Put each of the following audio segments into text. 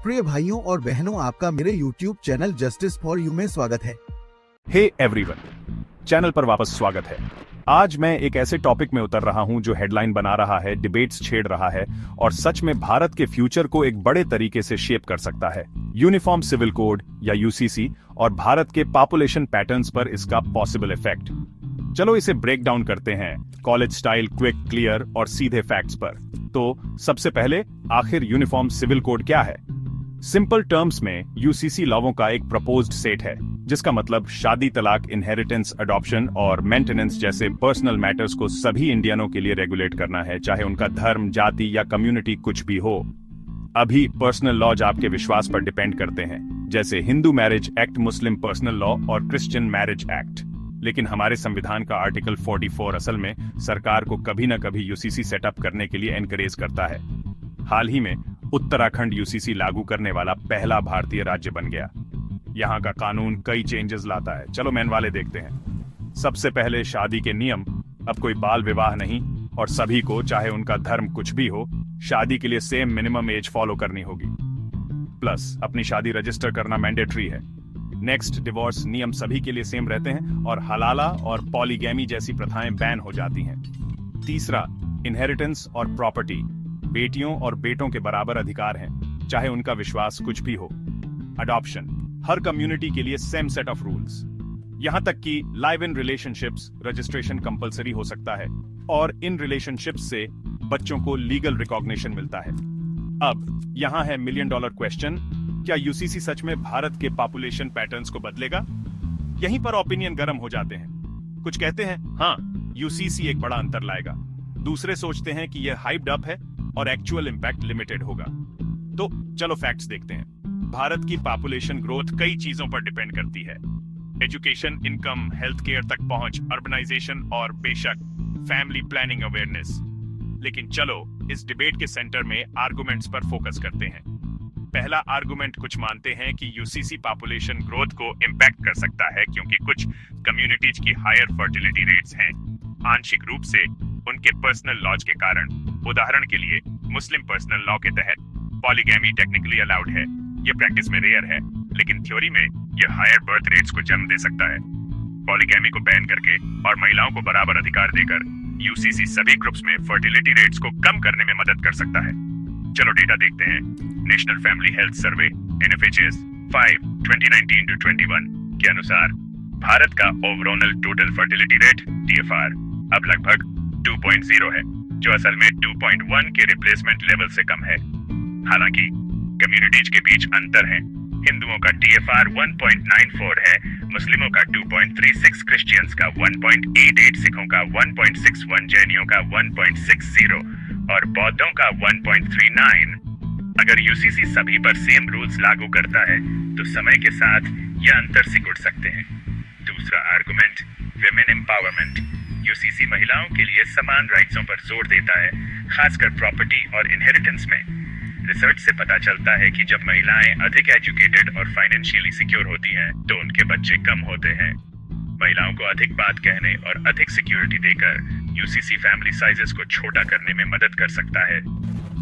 प्रिय भाइयों और बहनों, आपका मेरे YouTube channel justice for you में स्वागत है। हे एवरीवन, चैनल पर वापस स्वागत है। आज मैं एक ऐसे टॉपिक में उतर रहा हूं जो हेडलाइन बना रहा है, डिबेट्स छेड़ रहा है और सच में भारत के फ्यूचर को एक बड़े तरीके से शेप कर सकता है। यूनिफॉर्म सिविल कोड या यूसीसी और भारत के पॉपुलेशन पैटर्न्स पर इसका पॉसिबल इफेक्ट। चलो इसे ब्रेक डाउन करते हैं कॉलेज स्टाइल, क्विक, क्लियर और सीधे फैक्ट्स पर। तो सबसे पहले, आखिर यूनिफॉर्म सिविल कोड क्या है? सिंपल टर्म्स में यूसीसी लॉवों का एक प्रपोज्ड सेट है, जिसका मतलब शादी, तलाक, इनहेरिटेंस, अडॉप्शन और मेंटेनेंस जैसे पर्सनल मैटर्स को सभी इंडियनों के लिए रेगुलेट करना है, चाहे उनका धर्म, जाति या कम्युनिटी कुछ भी हो। अभी पर्सनल लॉज आपके विश्वास पर डिपेंड करते हैं, जैसे हिंदू मैरिज एक्ट, मुस्लिम पर्सनल लॉ और क्रिश्चियन मैरिज एक्ट। लेकिन हमारे संविधान का आर्टिकल 44 असल में सरकार को कभी न कभी यूसीसी सेटअप करने के लिए एनकरेज करता है। हाल ही में उत्तराखंड यूसीसी लागू करने वाला पहला भारतीय राज्य बन गया। यहाँ का कानून कई चेंजेस लाता है। चलो मेन वाले देखते हैं। सबसे पहले, शादी के नियम। अब कोई बाल विवाह नहीं और सभी को, चाहे उनका धर्म कुछ भी हो, शादी के लिए सेम मिनिमम एज फॉलो करनी होगी। प्लस अपनी शादी रजिस्टर करना मैंडेटरी है। नेक्स्ट, डिवोर्स नियम सभी के लिए सेम रहते हैं और हलाला और पॉलीगैमी जैसी प्रथाएं बैन हो जाती हैं। तीसरा, इनहेरिटेंस और प्रॉपर्टी। बेटियों और बेटों के बराबर अधिकार हैं, चाहे उनका विश्वास कुछ भी हो। अडॉप्शन, हर कम्युनिटी के लिए सेम सेट ऑफ रूल्स। यहां तक कि live in relationships registration compulsory हो सकता है और इन रिलेशनशिप्स से बच्चों को लीगल रिकॉग्निशन मिलता है। अब यहां है मिलियन डॉलर क्वेश्चन, क्या यूसीसी सच में भारत के पॉपुलेशन पैटर्न्स को बदलेगा? यहीं पर ओपिनियन गर्म हो जाते हैं। कुछ कहते हैं हाँ, यूसीसी एक बड़ा अंतर लाएगा। दूसरे सोचते हैं कि यह हाइप्ड अप है और एक्चुअल इंपैक्ट लिमिटेड होगा। तो चलो फैक्ट्स देखते हैं। भारत की पॉपुलेशन ग्रोथ कई चीजों पर डिपेंड करती है। एजुकेशन, इनकम, हेल्थ केयर तक पहुंच, अर्बनाइजेशन और बेशक फैमिली प्लानिंग अवेयरनेस। लेकिन चलो इस डिबेट के सेंटर में आर्गुमेंट्स पर फोकस करते हैं। पहला आर्गुमेंट, कुछ मानते हैं कि यूसीसी पॉपुलेशन ग्रोथ को इंपैक्ट कर सकता है क्योंकि कुछ कम्युनिटीज की हायर फर्टिलिटी रेट्स हैं, आंशिक रूप से उनके पर्सनल लॉज के कारण। उदाहरण के लिए, मुस्लिम पर्सनल लॉ के तहत पॉलीगैमी टेक्निकली अलाउड है। यह प्रैक्टिस में रेयर है, लेकिन थ्योरी में यह हायर बर्थ रेट्स को जन्म दे सकता है। पॉलीगैमी को बैन करके और महिलाओं को बराबर अधिकार देकर यूसीसी सभी ग्रुप्स में फर्टिलिटी रेट्स को कम करने में मदद कर सकता है। चलो डेटा देखते हैं। National family health survey NFHS 5 2019-21 के अनुसार भारत का overall total fertility rate TFR अब लगभग 2.0 है, जो असल में 2.1 के रिप्लेसमेंट लेवल से कम है। हालांकि कम्युनिटीज के बीच अंतर है। हिंदुओं का TFR 1.94 है, मुस्लिमों का 2.36, क्रिश्चियंस का 1.88, सिखों का 1.61, जैनियों का 1.60 और बौद्धों का 1.39। अगर यूसीसी सभी पर सेम रूल्स लागू करता है तो समय के साथ यह अंतर सिकुड़ सकते हैं। दूसरा आर्गुमेंट, विमेन एम्पावरमेंट। यूसीसी महिलाओं के लिए समान राइट्सों पर जोर देता है, खासकर प्रॉपर्टी और इनहेरिटेंस में। रिसर्च से पता चलता है कि जब महिलाएं अधिक एजुकेटेड और फाइनेंशियली सिक्योर होती हैं, तो उनके बच्चे कम होते हैं। महिलाओं को अधिक बात कहने और अधिक सिक्योरिटी देकर यूसीसी फैमिली साइजेस को छोटा करने में मदद कर सकता है।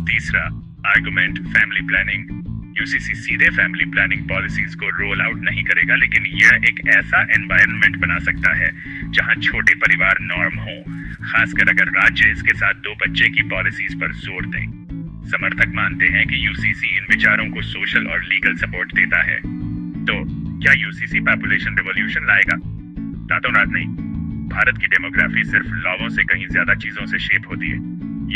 तीसरा आर्गुमेंट, फैमिली प्लानिंग। यूसीसी सीधे फैमिली प्लानिंग पॉलिसीज को रोल आउट नहीं करेगा, लेकिन यह एक ऐसा एनवायरनमेंट बना सकता है जहां छोटे परिवार नॉर्म हो, खासकर अगर राज्य इसके साथ 2 बच्चे की पॉलिसीज पर जोर दें। समर्थक मानते हैं कि यूसीसी इन विचारों को सोशल और लीगल सपोर्ट देता है। तो क्या यूसीसी पॉपुलेशन रिवॉल्यूशन लाएगा? रातों रात नहीं। भारत की डेमोग्राफी सिर्फ लॉवों से कहीं ज्यादा चीजों से शेप होती है।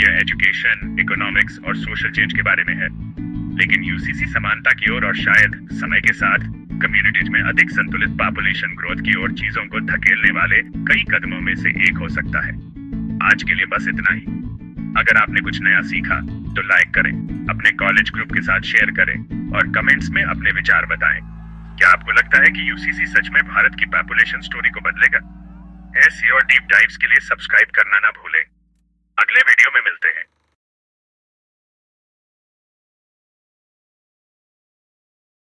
यह एजुकेशन, इकोनॉमिक्स और सोशल चेंज के बारे में है। लेकिन यूसीसी समानता की ओर और शायद समय के साथ कम्युनिटीज में अधिक संतुलित पॉपुलेशन ग्रोथ की ओर चीजों को धकेलने वाले कई कदमों में से एक हो सकता है। आज के लिए बस इतना ही। अगर आपने कुछ नया सीखा तो लाइक करें, अपने कॉलेज ग्रुप के साथ शेयर करें और कमेंट्स में अपने विचार बताएं। क्या आपको लगता है कि यूसीसी सच में भारत की पॉपुलेशन स्टोरी को बदलेगा? ऐसे और डीप डाइव्स के लिए सब्सक्राइब करना ना भूलें। अगले वीडियो में मिलते हैं।